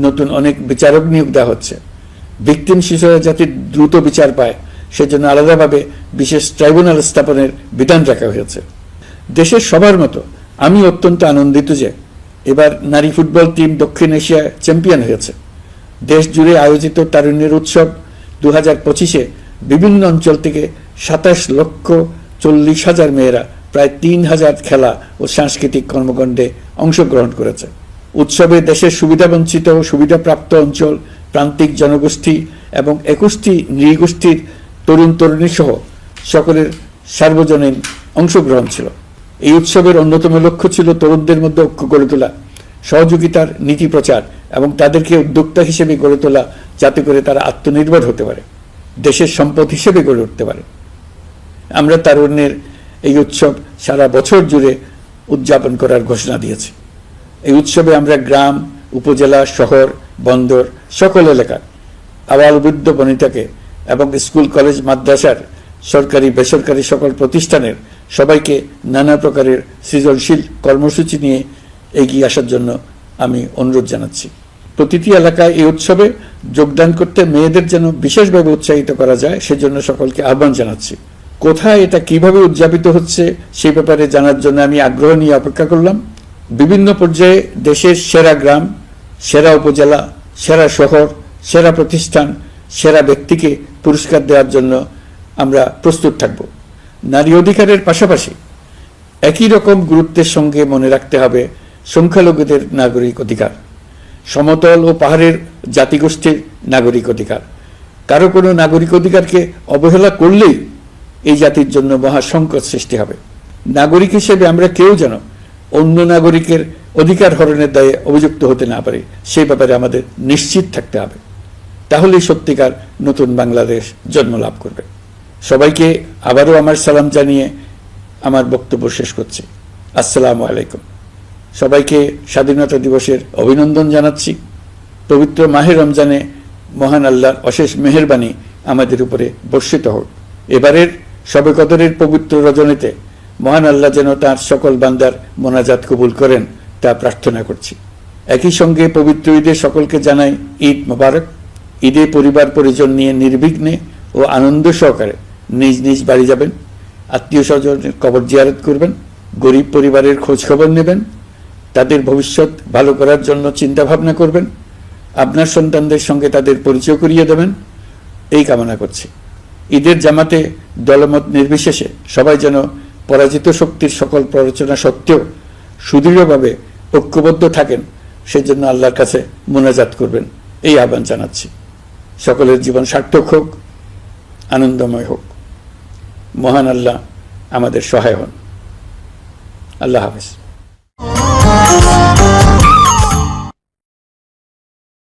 নতুন অনেক বিচারক নিয়োগ দেওয়া হচ্ছে। ভিকটিম শিশুরা যাতে দ্রুত বিচার পায় সেজন্য আলাদাভাবে বিশেষ ট্রাইব্যুনাল স্থাপনের বিধান রাখা হয়েছে। দেশের সবার মতো আমি অত্যন্ত আনন্দিত যে এবার নারী ফুটবল টিম দক্ষিণ এশিয়া চ্যাম্পিয়ন হয়েছে। দেশ জুড়ে আয়োজিত তারুণ্যের উৎসব 2025-এ বিভিন্ন অঞ্চল থেকে 27,40,000 মেয়েরা প্রায় 3,000 খেলা ও সাংস্কৃতিক কর্মকাণ্ডে অংশগ্রহণ করেছে। উৎসবে দেশের সুবিধাবঞ্চিত ও সুবিধাপ্রাপ্ত অঞ্চল, প্রান্তিক জনগোষ্ঠী এবং 21টি নৃগোষ্ঠীর তরুণ তরুণী সহ সকলের সার্বজনীন অংশগ্রহণ ছিল। এই উৎসবের অন্যতম লক্ষ্য ছিল তরুণদের মধ্যে ঐক্য গড়ে তোলা, সহযোগিতার নীতি প্রচার এবং তাদেরকে উদ্যোক্তা হিসেবে গড়ে তোলা, যাতে করে তারা আত্মনির্ভর হতে পারে, দেশের সম্পদ হিসেবে গড়ে উঠতে পারে। আমরা তারুণ্যের এই উৎসব সারা বছর জুড়ে উদযাপন করার ঘোষণা দিয়েছি। এই উৎসবে আমরা গ্রাম, উপজেলা, শহর, বন্দর সকল এলাকার আবাল বৃদ্ধ বনিতাকে এবং স্কুল, কলেজ, মাদ্রাসার সরকারি বেসরকারি সকল প্রতিষ্ঠানের সবাইকে নানা প্রকারের সৃজনশীল কর্মসূচি নিয়ে এগিয়ে আসার জন্য আমি অনুরোধ জানাচ্ছি। প্রতিটি এলাকায় এই উৎসবে যোগদান করতে মেয়েদের যেন বিশেষভাবে উৎসাহিত করা যায় সেজন্য সকলকে আহ্বান জানাচ্ছি। কোথায় এটা কিভাবে উদযাপিত হচ্ছে সেই ব্যাপারে জানার জন্য আমি আগ্রহ নিয়ে অপেক্ষা করলাম। বিভিন্ন পর্যায়ে দেশের সেরা গ্রাম, সেরা উপজেলা, সেরা শহর, সেরা প্রতিষ্ঠান, সেরা ব্যক্তিকে পুরস্কার দেওয়ার জন্য আমরা প্রস্তুত থাকব। নারী অধিকারের পাশাপাশি একই রকম গুরুত্বের সঙ্গে মনে রাখতে হবে সংখ্যালঘুদের নাগরিক অধিকার, সমতল ও পাহাড়ের জাতিগোষ্ঠীর নাগরিক অধিকার। কারো কোনো নাগরিক অধিকারকে অবহেলা করলেই এই জাতির জন্য মহা সংকট সৃষ্টি হবে। নাগরিক হিসেবে আমরা কেউ যেন অন্য নাগরিকের অধিকার হরণের দায়ে অভিযুক্ত হতে না পারি, সেই ব্যাপারে আমাদের নিশ্চিত থাকতে হবে। তাহলেই সত্যিকার নতুন বাংলাদেশ জন্ম লাভ করবে। সবাইকে আবারও আমার সালাম জানিয়ে আমার বক্তব্য শেষ করছি। আসসালামু আলাইকুম। সবাইকে স্বাধীনতা দিবসের অভিনন্দন জানাচ্ছি। পবিত্র মাহে রমজানে মহান আল্লাহর অশেষ মেহেরবানি আমাদের উপরে বর্ষিত হোক। এবারের শবে কদরের পবিত্র রজনীতে মহান আল্লাহ যেন তাঁর সকল বান্দার মোনাজাত কবুল করেন তা প্রার্থনা করছি। একই সঙ্গে পবিত্র ঈদে সকলকে জানাই ঈদ মোবারক। ঈদে পরিবার পরিজন নিয়ে নির্বিঘ্নে ও আনন্দ সহকারে নিজ নিজ বাড়ি যাবেন, আত্মীয় স্বজনের কবর জিয়ারত করবেন গরিব পরিবারের খোঁজ খবর নেবেন, তাদের ভবিষ্যৎ ভালো করার জন্য চিন্তা ভাবনা করবেন, আপনার সন্তানদের সঙ্গে তাদের পরিচয় করিয়ে দেবেন, এই কামনা করছি। ঈদের জামাতে দলমত নির্বিশেষে সবাই যেন পরাজিত শক্তির সকল প্ররোচনা সত্ত্বেও সুদৃঢ়ভাবে ঐক্যবদ্ধ থাকেন, সেজন্য আল্লাহর কাছে মোনাজাত করবেন, এই আহ্বান জানাচ্ছি। সকলের জীবন সার্থক হোক, আনন্দময় হোক। মহান আল্লাহ আমাদের সহায় হন। আল্লাহ হাফেজ।